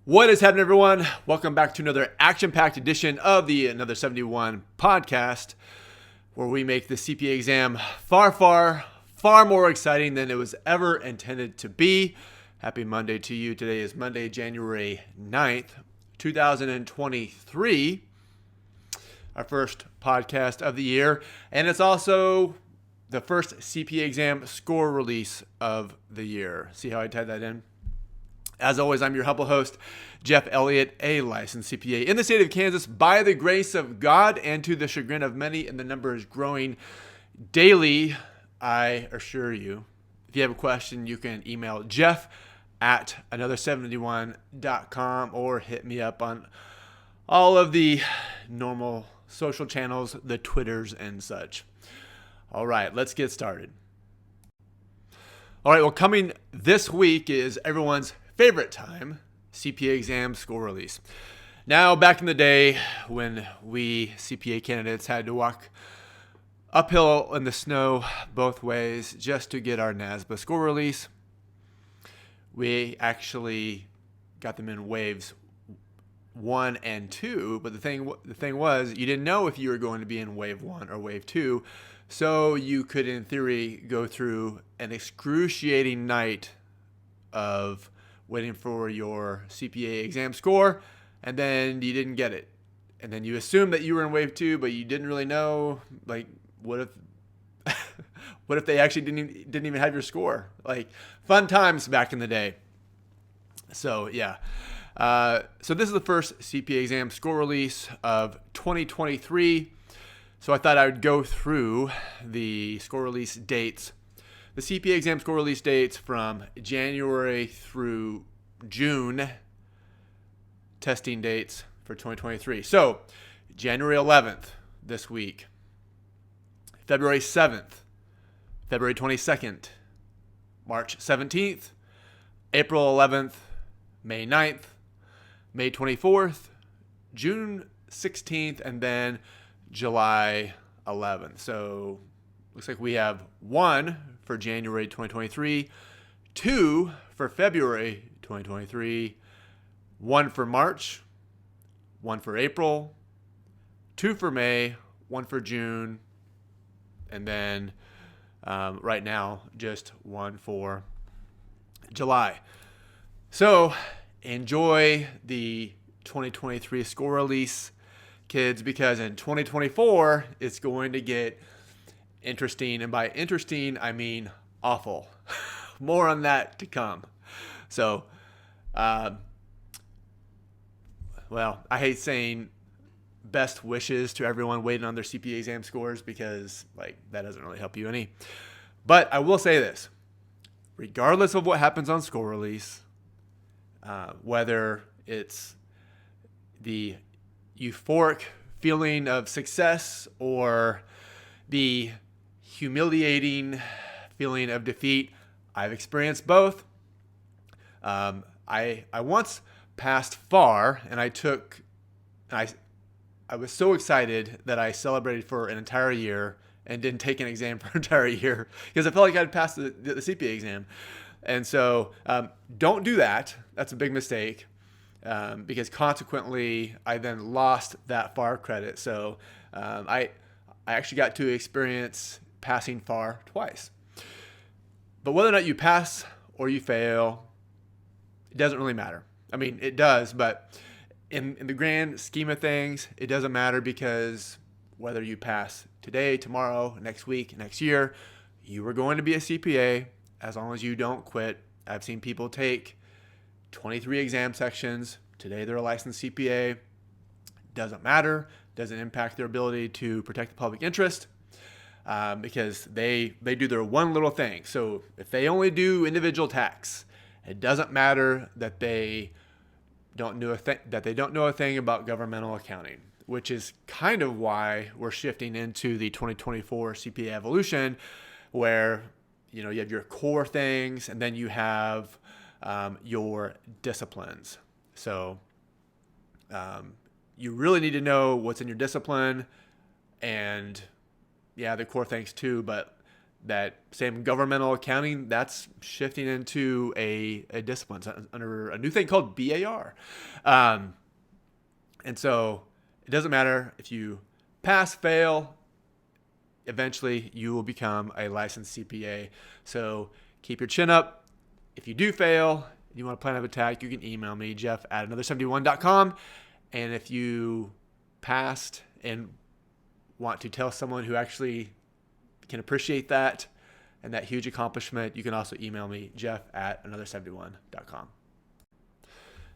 What is happening, everyone? Welcome back to another action-packed edition of the Another 71 podcast, where we make the CPA exam far more exciting than it was ever intended to be. Happy Monday to you. Today is Monday, January 9th, 2023, our first podcast of the year, and it's also the first CPA exam score release of the year. See how I tied that in? As always, I'm your humble host, Jeff Elliott, a licensed CPA in the state of Kansas by the grace of God and to the chagrin of many, and the number is growing daily, I assure you. If you have a question, you can email Jeff at another71.com or hit me up on all of the normal social channels, the Twitters and such. All right, let's get started. All right, well, coming this week is everyone's favorite time, CPA exam score release. Now, back in the day when we CPA candidates had to walk uphill in the snow both ways just to get our NASBA score release, we actually got them in waves 1 and 2. But the thing was, you didn't know if you were going to be in wave 1 or wave 2, so you could, in theory, go through an excruciating night of waiting for your CPA exam score, and then you didn't get it. And then you assumed that you were in wave 2, but you didn't really know, like, what if what if they actually didn't even have your score? Like, fun times back in the day. So, yeah. So this is the first CPA exam score release of 2023. So I thought I would go through the score release dates, the CPA exam score release dates from January through June, testing dates for 2023. So January 11th this week, February 7th, February 22nd, March 17th, April 11th, May 9th, May 24th, June 16th, and then July 11th. So looks like we have 1 for January 2023, 2 for February 2023, 1 for March, 1 for April, 2 for May, 1 for June, and then right now just 1 for July. So enjoy the 2023 score release, kids, because in 2024 it's going to get interesting, and by interesting I mean awful. More on that to come. So well, I hate saying best wishes to everyone waiting on their CPA exam scores, because like that doesn't really help you any. But I will say this: regardless of what happens on score release, whether it's the euphoric feeling of success or the humiliating feeling of defeat, I've experienced both. I once passed FAR, and I was so excited that I celebrated for an entire year and didn't take an exam for an entire year because I felt like I'd passed the CPA exam. And so don't do that. That's a big mistake, because consequently I then lost that FAR credit. So I actually got to experience passing FAR twice. But whether or not you pass or you fail, it doesn't really matter. I mean, it does, but in the grand scheme of things, it doesn't matter, because whether you pass today, tomorrow, next week, next year, you are going to be a CPA as long as you don't quit. I've seen people take 23 exam sections. Today they're a licensed CPA. Doesn't matter. Doesn't impact their ability to protect the public interest, because they do their one little thing. So if they only do individual tax, it doesn't matter that they don't know a thing about governmental accounting, which is kind of why we're shifting into the 2024 CPA evolution, where you have your core things and then you have your disciplines. So you really need to know what's in your discipline, and the core things too, but that same governmental accounting, that's shifting into a discipline under a new thing called BAR. And so it doesn't matter if you pass, fail, eventually you will become a licensed CPA. So keep your chin up. If you do fail, you want a plan of attack, you can email me, jeff@another71.com. And if you passed and want to tell someone who actually can appreciate that and that huge accomplishment, you can also email me, jeff@another71.com.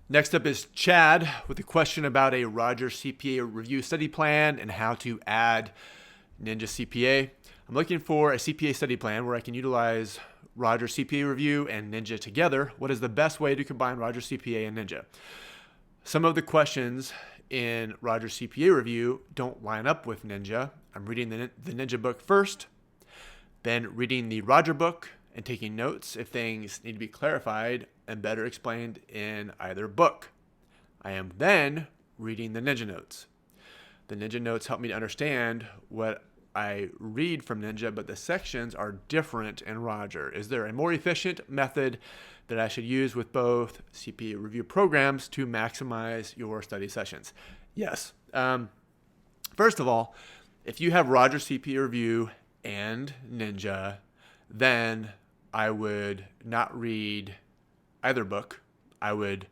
Next up is Chad with a question about a Roger CPA review study plan and how to add Ninja CPA. I'm looking for a CPA study plan where I can utilize Roger CPA review and Ninja together. What is the best way to combine Roger CPA and Ninja? Some of the questions in Roger CPA review don't line up with Ninja. I'm reading the Ninja book first, then reading the Roger book and taking notes if things need to be clarified and better explained in either book. I am then reading the Ninja notes. The Ninja notes help me to understand what I read from Ninja, but the sections are different in Roger. Is there a more efficient method that I should use with both CPA review programs to maximize your study sessions? Yes. First of all, if you have Roger CPA review and Ninja, then I would not read either book. I would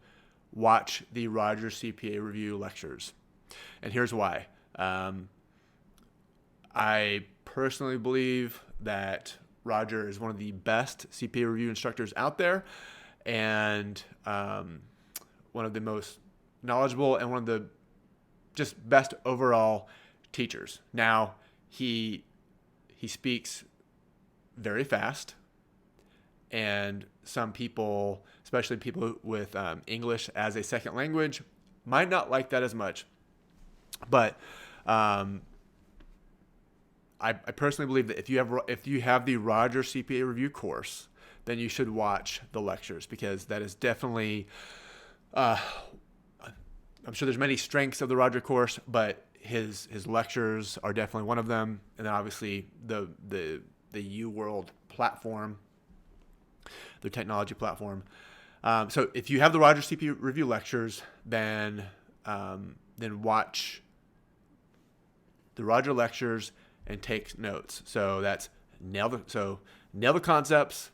watch the Roger CPA review lectures. And here's why. I personally believe that Roger is one of the best CPA review instructors out there, and one of the most knowledgeable and one of the just best overall teachers. Now, he speaks very fast, and some people, especially people with English as a second language, might not like that as much. But I personally believe that if you have the Roger CPA review course, then you should watch the lectures, because that is definitely, I'm sure there's many strengths of the Roger course, but his lectures are definitely one of them. And then obviously the UWorld platform, the technology platform. So if you have the Roger CPA review lectures, then watch the Roger lectures and take notes. So that's nail the concepts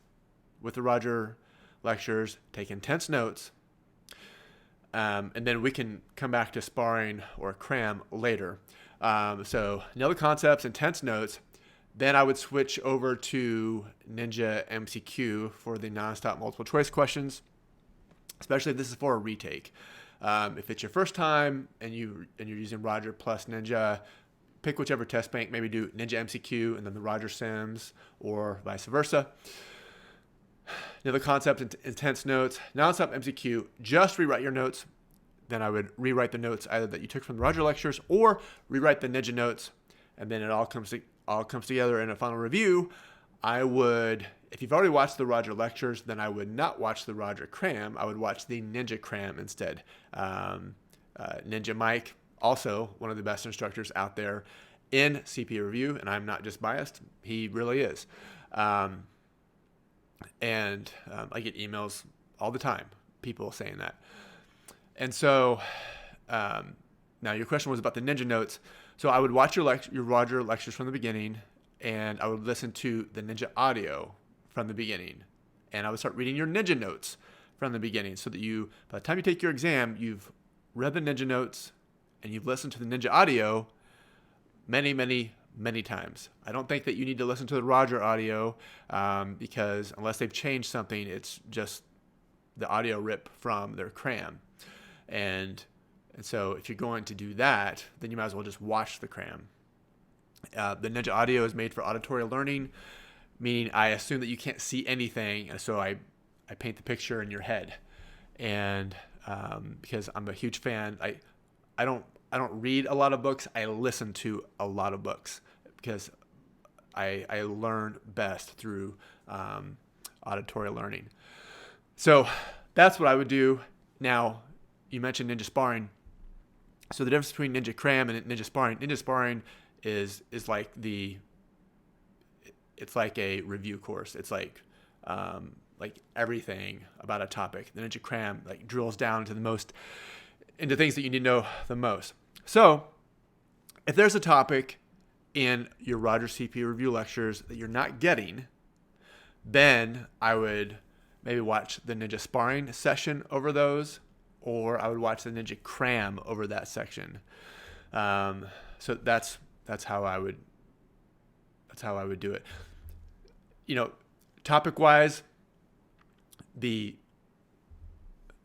with the Roger lectures, take intense notes, and then we can come back to sparring or cram later. So nail the concepts, intense notes. Then I would switch over to Ninja MCQ for the nonstop multiple choice questions, especially if this is for a retake. If it's your first time and you're using Roger plus Ninja, pick whichever test bank, maybe do Ninja MCQ and then the Roger Sims, or vice versa. Now the concept and intense notes, nonstop MCQ, just rewrite your notes. Then I would rewrite the notes either that you took from the Roger lectures or rewrite the Ninja notes, and then it all comes together in a final review. I would, if you've already watched the Roger lectures, then I would not watch the Roger Cram. I would watch the Ninja Cram instead. Ninja Mike, also one of the best instructors out there in CPA review, and I'm not just biased. He really is. And I get emails all the time, people saying that. And so now your question was about the Ninja notes. So I would watch your Roger lectures from the beginning, and I would listen to the Ninja audio from the beginning, and I would start reading your Ninja notes from the beginning, so that by the time you take your exam, you've read the Ninja notes and you've listened to the Ninja audio many, many, many times. I don't think that you need to listen to the Roger audio because unless they've changed something, it's just the audio rip from their cram. And so if you're going to do that, then you might as well just watch the cram. The Ninja audio is made for auditory learning, meaning I assume that you can't see anything, and so I paint the picture in your head. And because I'm a huge fan, I don't read a lot of books. I listen to a lot of books because I learn best through auditory learning. So that's what I would do. Now, you mentioned Ninja Sparring. So the difference between Ninja Cram and Ninja Sparring is like it's like a review course. It's like everything about a topic. The Ninja Cram like drills down into things that you need to know the most. So if there's a topic in your Rogers CPA review lectures that you're not getting, then I would maybe watch the Ninja Sparring session over those, or I would watch the Ninja Cram over that section. So that's how I would do it. Topic wise, I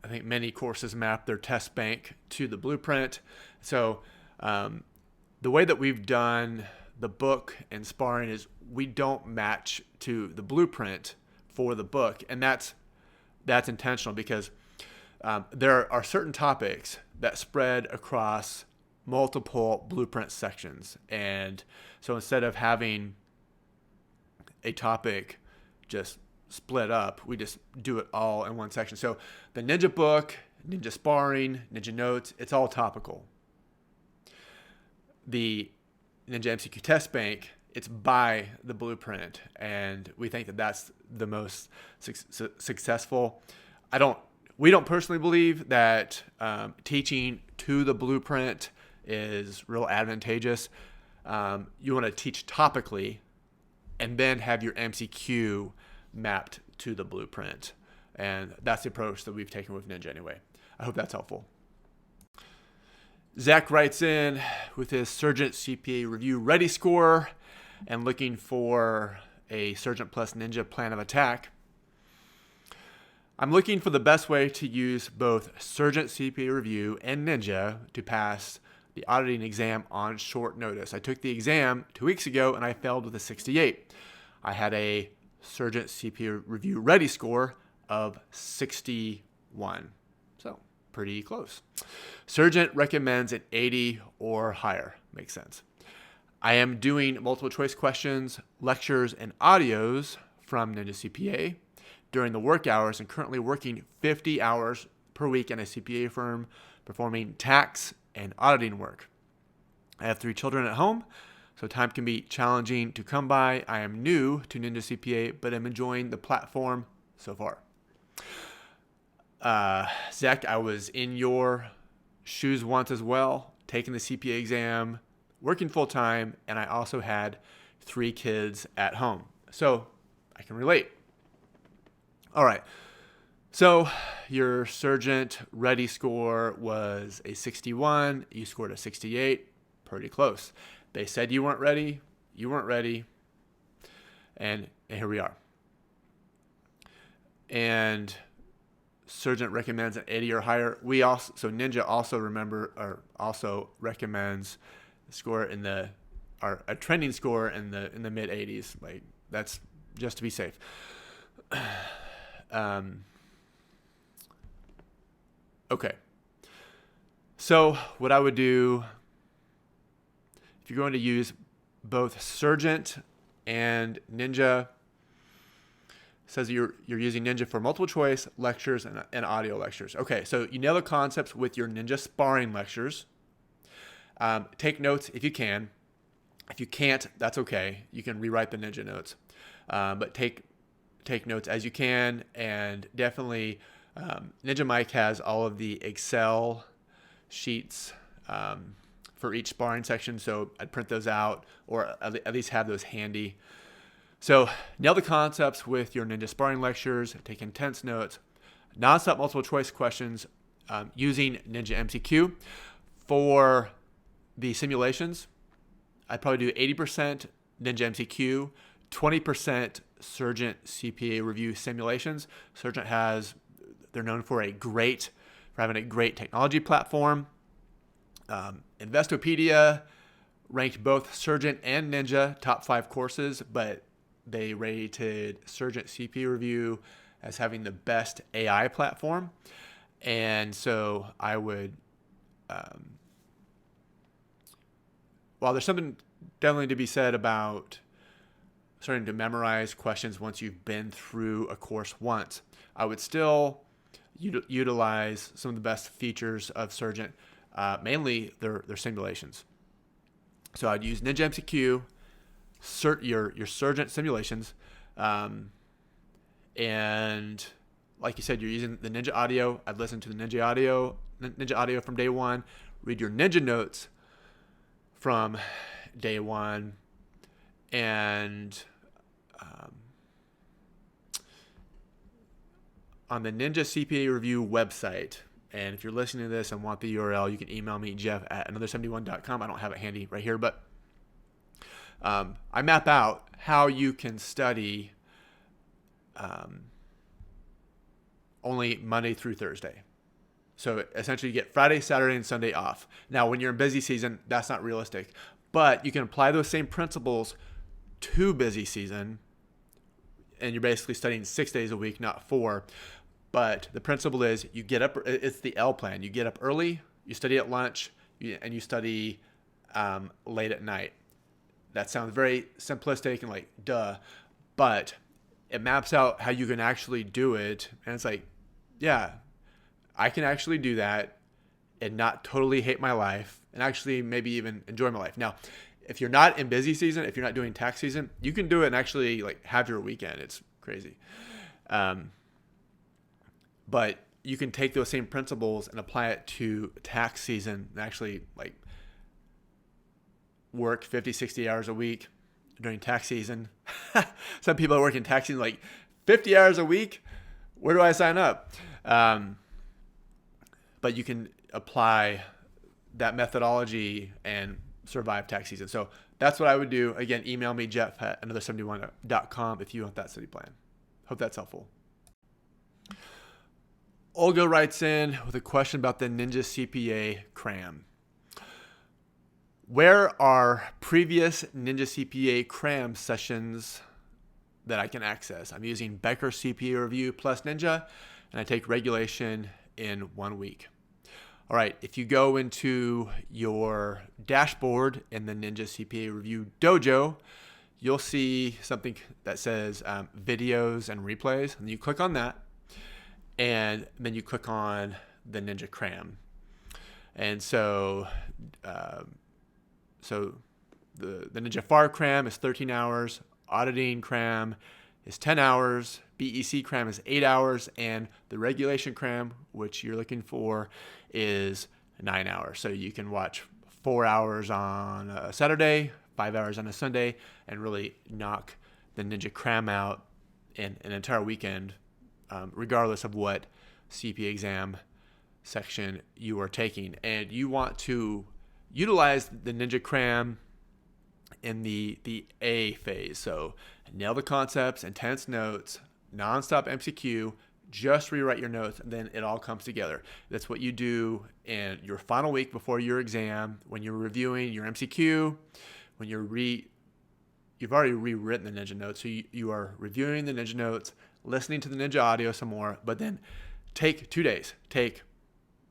think many courses map their test bank to the blueprint. So the way that we've done the book and sparring is we don't match to the blueprint for the book, and that's intentional because there are certain topics that spread across multiple blueprint sections. And so instead of having a topic just split up, we just do it all in one section. So the Ninja book, Ninja Sparring, Ninja Notes, it's all topical. The Ninja MCQ test bank, it's by the blueprint, and we think that that's the most successful. We don't personally believe that teaching to the blueprint is real advantageous. You want to teach topically and then have your MCQ mapped to the blueprint. And that's the approach that we've taken with Ninja anyway. I hope that's helpful. Zach writes in with his Surgent CPA Review Ready score and looking for a Surgent plus Ninja plan of attack. I'm looking for the best way to use both Surgent CPA Review and Ninja to pass the auditing exam on short notice. I took the exam 2 weeks ago and I failed with a 68. I had a Surgent CPA Review Ready score of 61. So pretty close. Surgent recommends an 80 or higher. Makes sense. I am doing multiple choice questions, lectures, and audios from Ninja CPA during the work hours and currently working 50 hours per week in a CPA firm performing tax and auditing work. I have 3 children at home, so time can be challenging to come by. I am new to Ninja CPA, but I'm enjoying the platform so far. Zach, I was in your shoes once as well, taking the CPA exam, working full time, and I also had 3 kids at home. So I can relate. All right. So your Surgent Ready score was a 61. You scored a 68. Pretty close. They said you weren't ready. You weren't ready. And here we are. And Surgent recommends an 80 or higher. So Ninja also recommends a score a trending score in the mid 80s. Like, that's just to be safe. Okay. So what I would do, if you're going to use both Surgent and Ninja, says you're using Ninja for multiple choice lectures and audio lectures. Okay, so you nail the concepts with your Ninja Sparring lectures. Take notes if you can. If you can't, that's okay. You can rewrite the Ninja notes. But take notes as you can, and definitely Ninja Mike has all of the Excel sheets for each sparring section, so I'd print those out or at least have those handy. So nail the concepts with your Ninja Sparring lectures, take intense notes, nonstop multiple choice questions using Ninja MCQ. For the simulations, I'd probably do 80% Ninja MCQ, 20% Surgent CPA Review simulations. Surgent they're known for having a great technology platform. Investopedia ranked both Surgent and Ninja top 5 courses, but they rated Surgent CPA Review as having the best AI platform. And so I would, while there's something definitely to be said about starting to memorize questions once you've been through a course once, I would still utilize some of the best features of Surgent, mainly their simulations. So I'd use Ninja MCQ, your Surgent simulations, and like you said, you're using the Ninja audio. I'd listen to the Ninja audio from day one. Read your Ninja notes from day one, and on the Ninja CPA Review website. And if you're listening to this and want the URL, you can email me, jeff@another71.com. I don't have it handy right here, but I map out how you can study only Monday through Thursday. So essentially you get Friday, Saturday, and Sunday off. Now, when you're in busy season, that's not realistic. But you can apply those same principles to busy season, and you're basically studying 6 days a week, not 4. But the principle is you get up, it's the L plan. You get up early, you study at lunch, and you study late at night. That sounds very simplistic and like, duh. But it maps out how you can actually do it. And it's like, yeah, I can actually do that and not totally hate my life and actually maybe even enjoy my life. Now, if you're not in busy season, if you're not doing tax season, you can do it and actually like have your weekend. It's crazy. But you can take those same principles and apply it to tax season and actually like work 50, 60 hours a week during tax season. Some people are working tax season like 50 hours a week. Where do I sign up? But you can apply that methodology and survive tax season. So that's what I would do. Again, email me, jeff@another71.com if you want that study plan. Hope that's helpful. Olga writes in with a question about the Ninja CPA Cram. Where are previous Ninja CPA Cram sessions that I can access? I'm using Becker CPA Review plus Ninja, and I take regulation in 1 week. All right, if you go into your dashboard in the Ninja CPA Review Dojo, you'll see something that says videos and replays, and you click on that, and then you click on the Ninja Cram. And so the Ninja FAR Cram is 13 hours, auditing Cram is 10 hours, BEC Cram is 8 hours, and the regulation Cram, which you're looking for, is 9 hours. So you can watch 4 hours on a Saturday, 5 hours on a Sunday, and really knock the Ninja Cram out in an entire weekend, regardless of what CPA exam section you are taking. And you want to utilize the Ninja Cram in the A phase. So nail the concepts, intense notes, nonstop MCQ, just rewrite your notes, and then it all comes together. That's what you do in your final week before your exam, when you're reviewing your MCQ, when you've already rewritten the Ninja notes. So you are reviewing the Ninja notes, listening to the Ninja audio some more, but then take 2 days.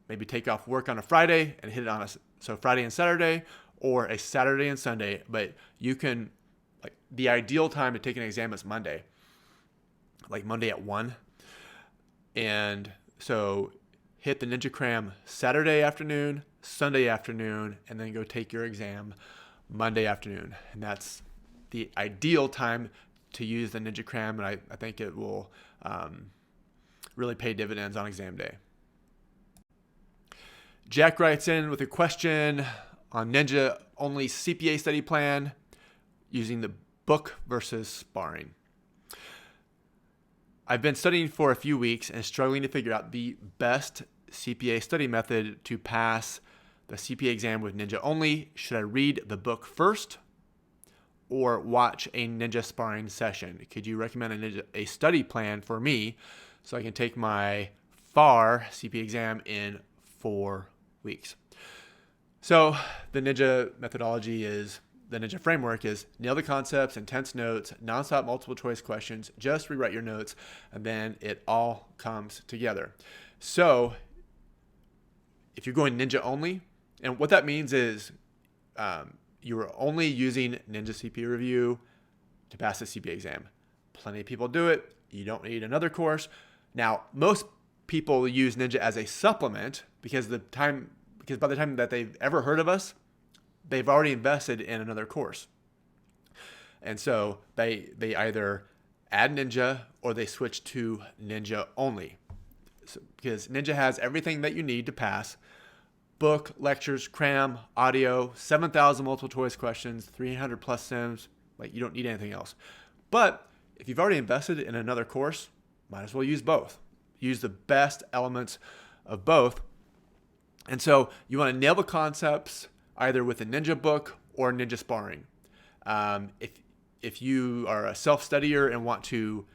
Maybe take off work on a Friday and hit it on so Friday and Saturday, or a Saturday and Sunday. But you can, like, the ideal time to take an exam is Monday, like Monday at 1. And so hit the Ninja Cram Saturday afternoon, Sunday afternoon, and then go take your exam Monday afternoon. And that's the ideal time to use the Ninja Cram, and I think it will really pay dividends on exam day. Jack writes in with a question on Ninja only CPA study plan using the book versus sparring. I've been studying for a few weeks and struggling to figure out the best CPA study method to pass the CPA exam with Ninja only. Should I read the book first or watch a Ninja sparring session? Could you recommend a study plan for me so I can take my FAR CPA exam in 4 weeks? So the Ninja methodology is, the Ninja framework is nail the concepts, intense notes, nonstop multiple choice questions, just rewrite your notes, and then it all comes together. So if you're going Ninja only, and what that means is you're only using Ninja CPA Review to pass the CPA exam. Plenty of people do it. You don't need another course. Now, most people use Ninja as a supplement because by the time that they've ever heard of us, they've already invested in another course. And so they either add Ninja or they switch to Ninja only. So, because Ninja has everything that you need to pass: book, lectures, cram, audio, 7,000 multiple choice questions, 300 plus sims. Like, you don't need anything else. But if you've already invested in another course, might as well use both. Use the best elements of both. And so you want to nail the concepts either with a Ninja book or Ninja Sparring. If you are a self-studier and want to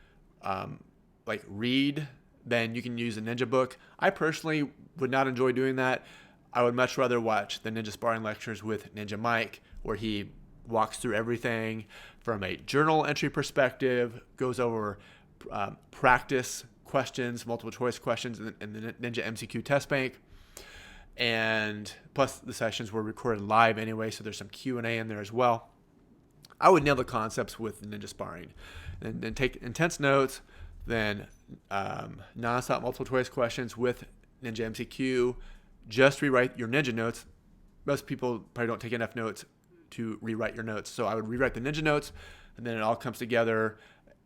read, then you can use a Ninja book. I personally would not enjoy doing that. I would much rather watch the Ninja Sparring lectures with Ninja Mike, where he walks through everything from a journal entry perspective, goes over practice questions, multiple choice questions in the Ninja MCQ test bank. And plus the sessions were recorded live anyway, so there's some Q&A in there as well. I would nail the concepts with Ninja Sparring and take intense notes, then nonstop multiple choice questions with Ninja MCQ. Just rewrite your Ninja notes. Most people probably don't take enough notes to rewrite your notes. So I would rewrite the Ninja notes, and then it all comes together.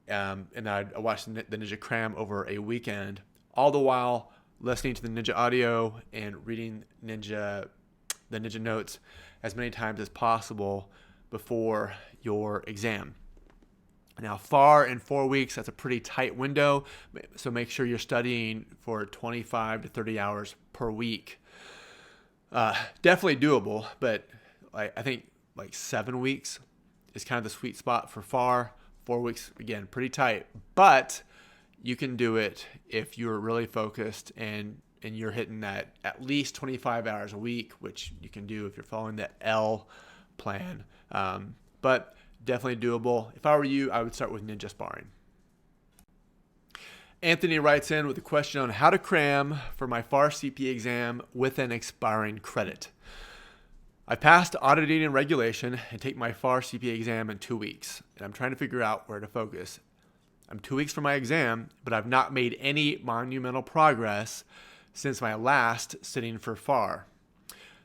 And I'd watch the Ninja Cram over a weekend, all the while listening to the Ninja audio and reading the Ninja notes as many times as possible before your exam. Now, FAR in 4 weeks, that's a pretty tight window. So make sure you're studying for 25 to 30 hours per week. Definitely doable, but I think 7 weeks is kind of the sweet spot for FAR. 4 weeks, again, pretty tight, but you can do it if you're really focused and you're hitting that at least 25 hours a week, which you can do if you're following the L plan. But definitely doable. If I were you, I would start with Ninja Sparring. Anthony writes in with a question on how to cram for my FAR CPA exam with an expiring credit. I passed auditing and regulation and take my FAR CPA exam in 2 weeks, and I'm trying to figure out where to focus. I'm 2 weeks from my exam, but I've not made any monumental progress since my last sitting for FAR.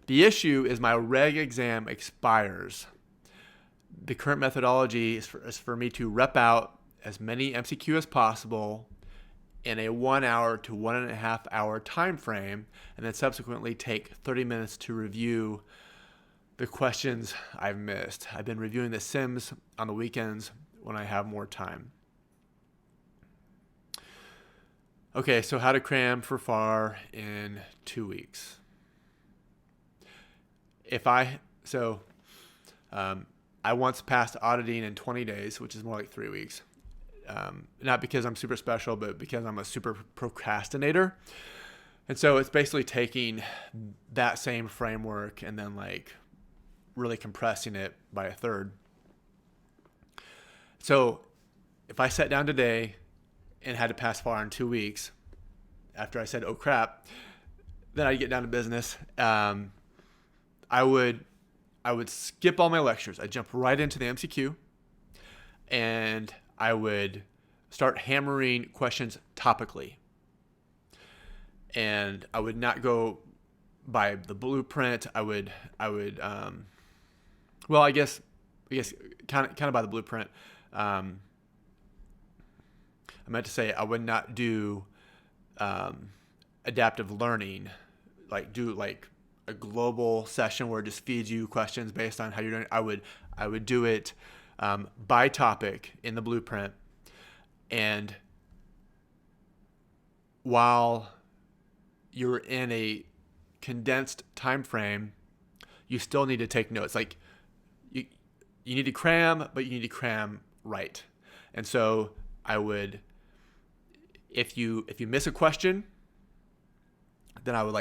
The issue is my REG exam expires. The current methodology is for me to rep out as many MCQ as possible in a 1 hour to 1.5 hour time frame, and then subsequently take 30 minutes to review the questions I've missed. I've been reviewing the sims on the weekends when I have more time. Okay, so how to cram for FAR in 2 weeks. I once passed auditing in 20 days, which is more like 3 weeks. Not because I'm super special, but because I'm a super procrastinator. And so it's basically taking that same framework and then really compressing it by a third. So if I sat down today and had to pass FAR in 2 weeks, after I said, oh crap, then I'd get down to business. I would skip all my lectures. I'd jump right into the MCQ, and I would start hammering questions topically. And I would not go by the blueprint. I guess kind of by the blueprint. I meant to say I would not do adaptive learning, do a global session where it just feeds you questions based on how you're doing. I would do it by topic in the blueprint, and while you're in a condensed time frame, you still need to take notes. You need to cram, but you need to cram right. And so I would, if you miss a question, then I would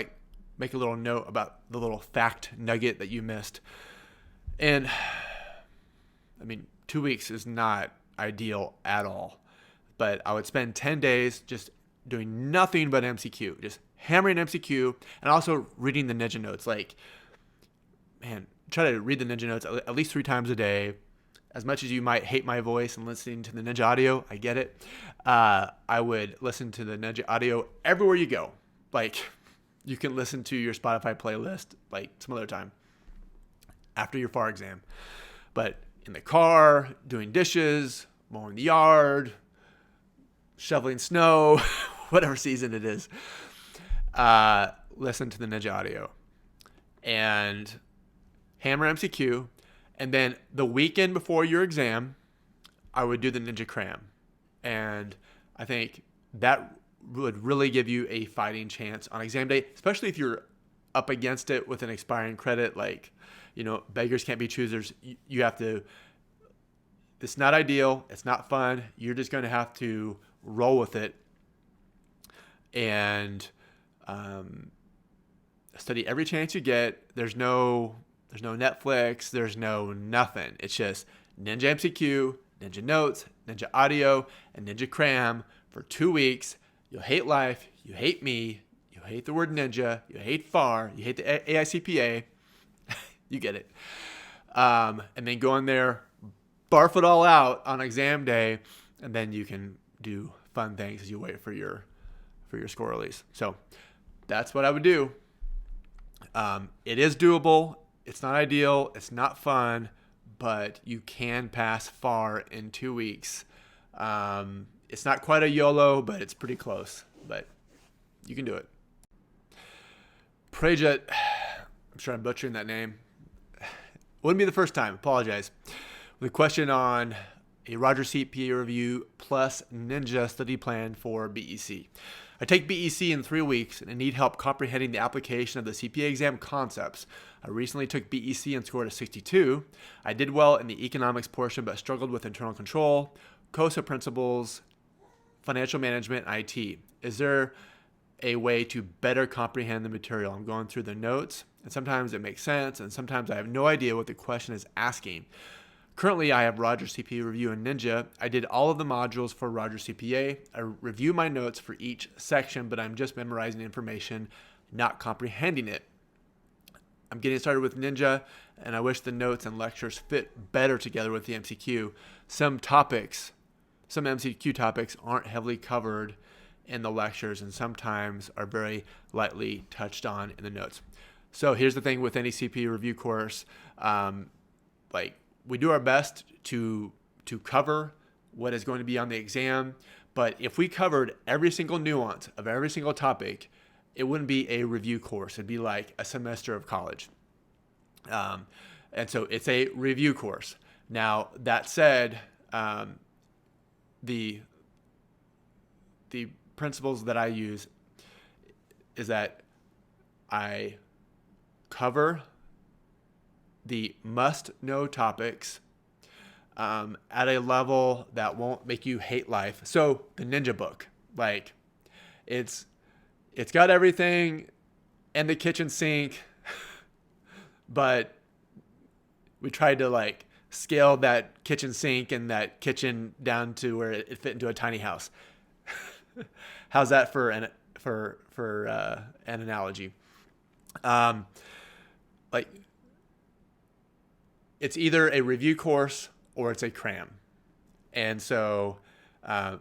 make a little note about the little fact nugget that you missed. And 2 weeks is not ideal at all, but I would spend 10 days just doing nothing but MCQ, just hammering MCQ, and also reading the Ninja notes. Try to read the Ninja notes at least 3 times a day. As much as you might hate my voice and listening to the Ninja audio, I get it. I would listen to the Ninja audio everywhere you go. You can listen to your Spotify playlist some other time after your FAR exam. But in the car, doing dishes, mowing the yard, shoveling snow, whatever season it is, listen to the Ninja audio and hammer MCQ. And then the weekend before your exam, I would do the Ninja Cram. And I think that would really give you a fighting chance on exam day, especially if you're up against it with an expiring credit. Like, beggars can't be choosers. You have to, it's not ideal. It's not fun. You're just going to have to roll with it and study every chance you get. There's no Netflix. There's no nothing. It's just Ninja MCQ, Ninja Notes, Ninja Audio, and Ninja Cram for 2 weeks. You'll hate life. You hate me. You hate the word ninja. You hate FAR. You hate the AICPA. You get it. And then go in there, barf it all out on exam day, and then you can do fun things as you wait for your score release. So that's what I would do. It is doable. It's not ideal. It's not fun, but you can pass FAR in 2 weeks. It's not quite a YOLO, but it's pretty close. But you can do it. Prajit, I'm sure I'm butchering that name. Wouldn't be the first time. Apologize. With a question on a Rogers CPA review plus Ninja study plan for BEC. I take BEC in 3 weeks and I need help comprehending the application of the CPA exam concepts. I recently took BEC and scored a 62. I did well in the economics portion but struggled with internal control, COSA principles, financial management, IT. Is there a way to better comprehend the material? I'm going through the notes and sometimes it makes sense and sometimes I have no idea what the question is asking. Currently, I have Rogers CPA Review and Ninja. I did all of the modules for Rogers CPA. I review my notes for each section, but I'm just memorizing information, not comprehending it. I'm getting started with Ninja, and I wish the notes and lectures fit better together with the MCQ. Some MCQ topics aren't heavily covered in the lectures and sometimes are very lightly touched on in the notes. So here's the thing with any CPA review course, we do our best to cover what is going to be on the exam, but if we covered every single nuance of every single topic, it wouldn't be a review course. It'd be like a semester of college. And so it's a review course. Now, that said, the principles that I use is that I cover the must-know topics at a level that won't make you hate life. So the Ninja book, it's got everything in the kitchen sink, but we tried to scale that kitchen sink and that kitchen down to where it fit into a tiny house. How's that for an analogy? It's either a review course or it's a cram. And so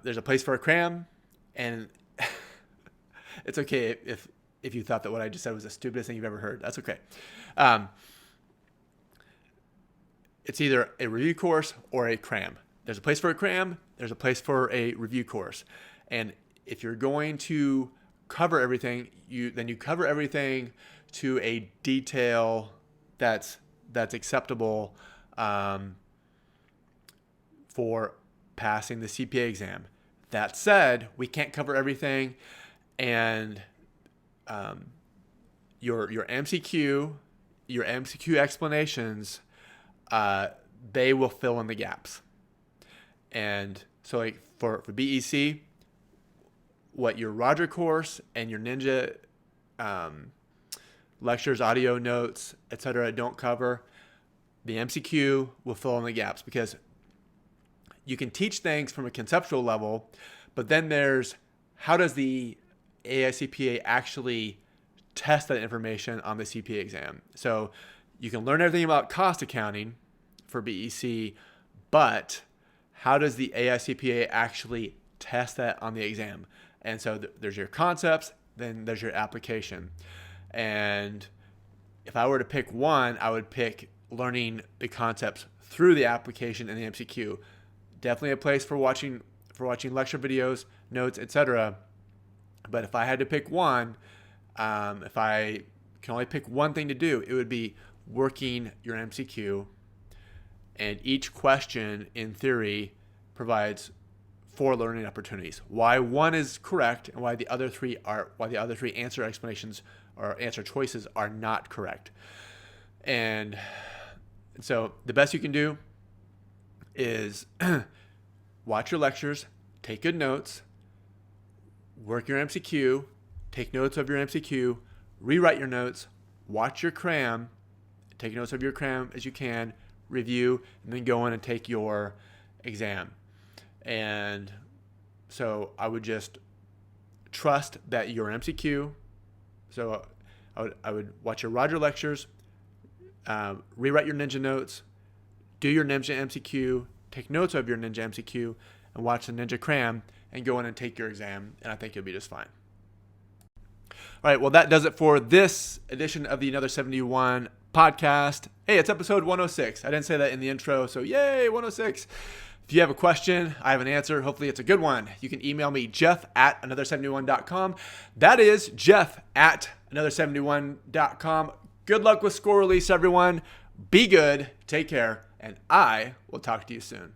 there's a place for a cram, and it's okay if you thought that what I just said was the stupidest thing you've ever heard. That's okay. It's either a review course or a cram. There's a place for a cram. There's a place for a review course. And if you're going to cover everything, you cover everything to a detail that's acceptable for passing the CPA exam. That said, we can't cover everything, and your MCQ explanations, they will fill in the gaps. And so for BEC, what your Roger course and your Ninja lectures, audio notes, etc. don't cover, the MCQ will fill in the gaps, because you can teach things from a conceptual level, but then there's how does the AICPA actually test that information on the CPA exam. So you can learn everything about cost accounting for BEC, but how does the AICPA actually test that on the exam? And so there's your concepts, then there's your application. And if I were to pick one, I would pick learning the concepts through the application and the MCQ. Definitely a place for watching lecture videos, notes, etc. But if I had to pick one, if I can only pick one thing to do, it would be working your MCQ. And each question, in theory, provides 4 learning opportunities. Why one is correct and why the other 3 answer explanations or answer choices are not correct. And so the best you can do is watch your lectures, take good notes, work your MCQ, take notes of your MCQ, rewrite your notes, watch your cram, take notes of your cram as you can, review, and then go in and take your exam. And so I would just trust that your MCQ, so I would watch your Roger lectures, rewrite your Ninja notes, do your Ninja MCQ, take notes of your Ninja MCQ, and watch the Ninja cram, and go in and take your exam, and I think you'll be just fine. All right, well, that does it for this edition of the Another 71 podcast. Hey, it's episode 106. I didn't say that in the intro, so yay, 106. If you have a question, I have an answer. Hopefully it's a good one. You can email me, jeff@another71.com. That is jeff@another71.com. Good luck with score release, everyone. Be good, take care, and I will talk to you soon.